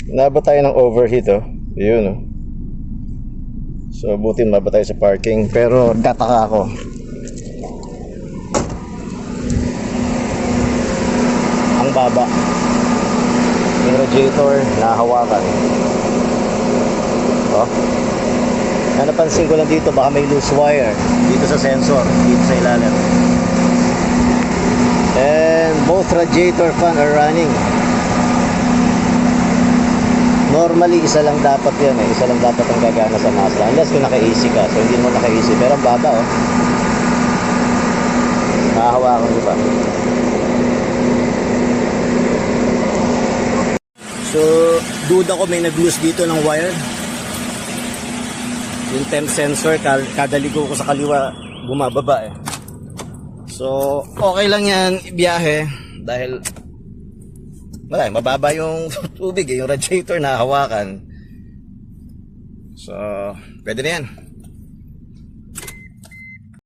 Nabot tayo ng overheat, oh. Yun, oh. So buti mabot tayo sa parking. Pero tataka ako, ang baba. Yung radiator nahawakan. Oh. Napansin ko lang dito, baka may loose wire dito sa sensor, dito sa ilalim. And both radiator fan are running. Normally isa lang dapat yan eh. Isa lang dapat ang gagana sa Mazda, unless kung naka-AC ka. So hindi mo naka-AC, pero ang baba, oh. Nakahawakan ko pa. So duda ko may nag-loose dito ng wire. Yung temp sensor, kada ligo ko sa kaliwa bumababa eh. So okay lang yan ibiyahe dahil mababa yung tubig eh, yung radiator na hawakan. So pwede na yan.